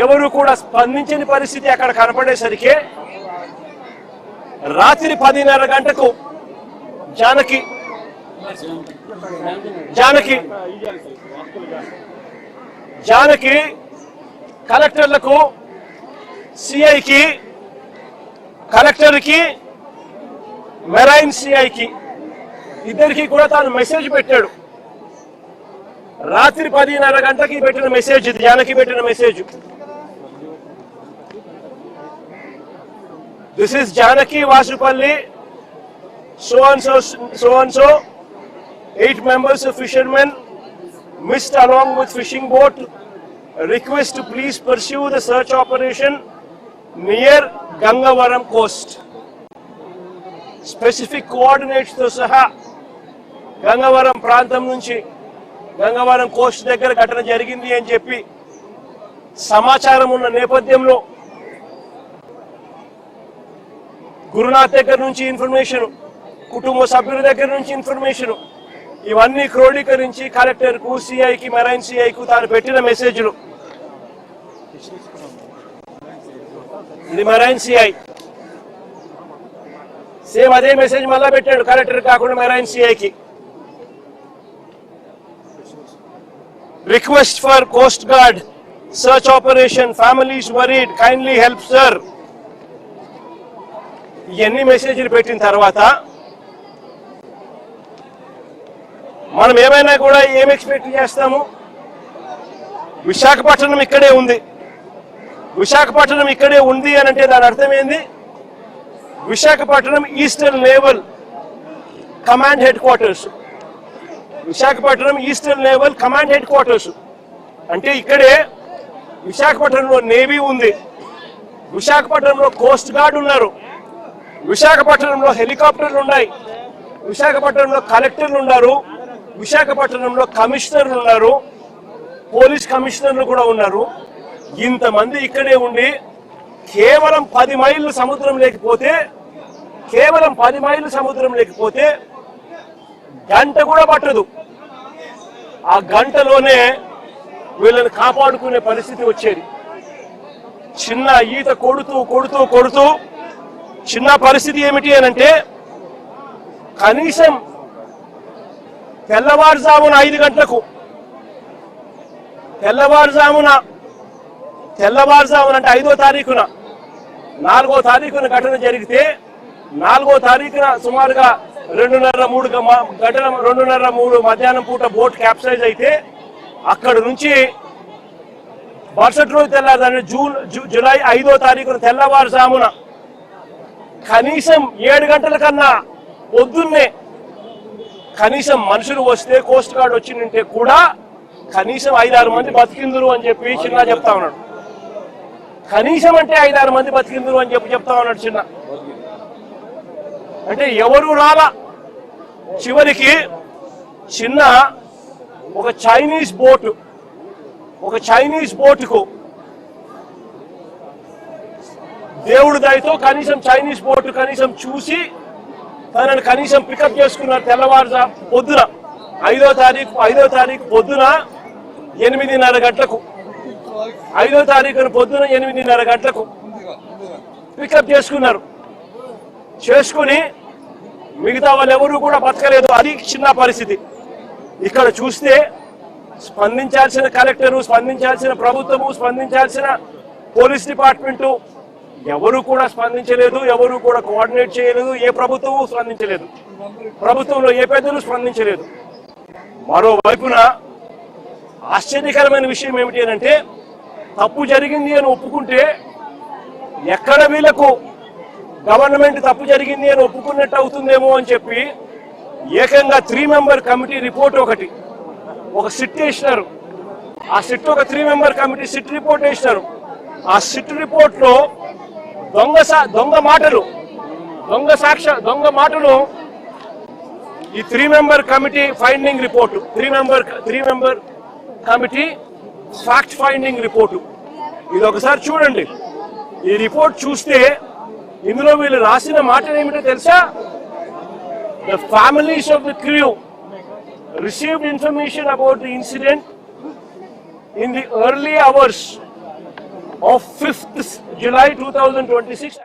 ఎవరు కూడా స్పందించని పరిస్థితి అక్కడ కనపడేసరికి రాత్రి 10:30 గంటకు జానకి కలెక్టర్లకు, సిఐకి, కలెక్టర్కి, మెరైన్ సిఐకి ఇద్దరికి కూడా తాను మెసేజ్ పెట్టాడు. రాత్రి 10:30 గంటకి పెట్టిన మెసేజ్ ఇది, జానకి పెట్టిన message. This is Janaki Vasupalli, so and so 8 members of fishermen missed along with fishing boat. Request to please pursue the search operation near Gangavaram coast. Specific coordinates తో సహా గంగవరం ప్రాంతం నుంచి గంగవరం కోస్ట్ దగ్గర ఘటన జరిగింది అని చెప్పి సమాచారం ఉన్న నేపథ్యంలో గురునాథ్ దగ్గర నుంచి ఇన్ఫర్మేషన్, కుటుంబ సభ్యుల దగ్గర నుంచి ఇన్ఫర్మేషన్, ఇవన్నీ క్రోడీకరించి కలెక్టర్కు, సిఐకి, మెరైన్ సిఐకు తాను పెట్టిన మెసేజ్లు. ఇది మెరైన్ సిఐ సేమ్ అదే మెసేజ్ మళ్ళా పెట్టాడు, కలెక్టర్ కాకుండా మెరైన్ సిఐకి. Request for coast guard search operation, families worried, kindly help sir. ఇవన్నీ మెసేజ్లు పెట్టిన తర్వాత మనం ఏమైనా కూడా ఏం ఎక్స్పెక్ట్ చేస్తాము? విశాఖపట్నం ఇక్కడే ఉంది. విశాఖపట్నం ఇక్కడే ఉంది అని అంటే దాని అర్థం ఏంది? Visakhapatnam eastern naval command head quarters. Visakhapatnam eastern naval command head quarters అంటే ఇక్కడే విశాఖపట్నంలో నేవీ ఉంది, విశాఖపట్నంలో కోస్ట్ గార్డ్ ఉన్నారు, విశాఖపట్నంలో హెలికాప్టర్లు ఉన్నాయి, విశాఖపట్నంలో కలెక్టర్లు ఉన్నారు, విశాఖపట్నంలో కమిషనర్లు ఉన్నారు, పోలీస్ కమిషనర్లు కూడా ఉన్నారు. ఇంతమంది ఇక్కడే ఉండి కేవలం 10 మైళ్ళు సముద్రం లేకపోతే గంట కూడా పట్టదు. ఆ గంటలోనే వీళ్ళని కాపాడుకునే పరిస్థితి వచ్చేది. చిన్న ఈత కొడుతూ చిన్న పరిస్థితి ఏమిటి అనంటే కనీసం తెల్లవారుజామున 5 గంటలకు తెల్లవారుజామున అంటే 5వ తారీఖున 4వ తారీఖున ఘటన జరిగితే 4వ తారీఖున సుమారుగా 2:30-3 మధ్యాహ్నం పూట బోట్ క్యాప్సైజ్ అయితే అక్కడ నుంచి మరుసటి రోజు తెల్లారి జూలై 5వ తారీఖున తెల్లవారుజామున కనీసం 7 గంటల కన్నా పొద్దున్నే కనీసం మనుషులు వస్తే, కోస్ట్ గార్డ్ వచ్చిందంటే కూడా కనీసం 5-6 మంది బతికిందురు అని చెప్పి చిన్న చెప్తా ఉన్నాడు. కనీసం అంటే 5-6 మంది బతికిందురు అని చెప్తా ఉన్నాడు చిన్న. అంటే ఎవరు రాలా. చివరికి చిన్న ఒక చైనీస్ బోటుకు దేవుడి దయతో కనీసం చైనీస్ బోటు కనీసం చూసి తనని కనీసం పికప్ చేసుకున్నారు. తెల్లవారుజా పొద్దున 5వ తారీఖు పొద్దున 8:30 గంటలకు 5వ తారీఖున పొద్దున 8:30 గంటలకు పికప్ చేసుకుని మిగతా వాళ్ళు ఎవరు కూడా బతకలేదు. అది చిన్న పరిస్థితి. ఇక్కడ చూస్తే స్పందించాల్సిన కలెక్టరు, స్పందించాల్సిన ప్రభుత్వము, స్పందించాల్సిన పోలీస్ డిపార్ట్మెంటు ఎవరు కూడా స్పందించలేదు, ఎవరు కూడా కోఆర్డినేట్ చేయలేదు, ఏ ప్రభుత్వము స్పందించలేదు, ప్రభుత్వంలో ఏ పెద్దలు స్పందించలేదు. మరోవైపున ఆశ్చర్యకరమైన విషయం ఏమిటి అంటే తప్పు జరిగింది అని ఒప్పుకుంటే ఎక్కడ వీళ్లకు గవర్నమెంట్ తప్పు జరిగింది అని ఒప్పుకున్నట్టు అవుతుందేమో అని చెప్పి ఏకంగా 3 మెంబర్ కమిటీ రిపోర్ట్ ఒక సిట్ వేసినారు. ఆ సిట్ ఒక 3 మెంబర్ కమిటీ సిట్ రిపోర్ట్ వేసినారు. ఆ సిట్ రిపోర్ట్ లో దొంగ మాటలు ఈ 3 member committee finding report, 3 member committee fact finding report. ఇది ఒకసారి చూడండి. ఈ రిపోర్ట్ చూస్తే ఇందులో వీళ్ళు రాసిన మాటలు ఏమిటో తెలుసా? The families of the crew received information about the incident in the early hours of 5th July 2026.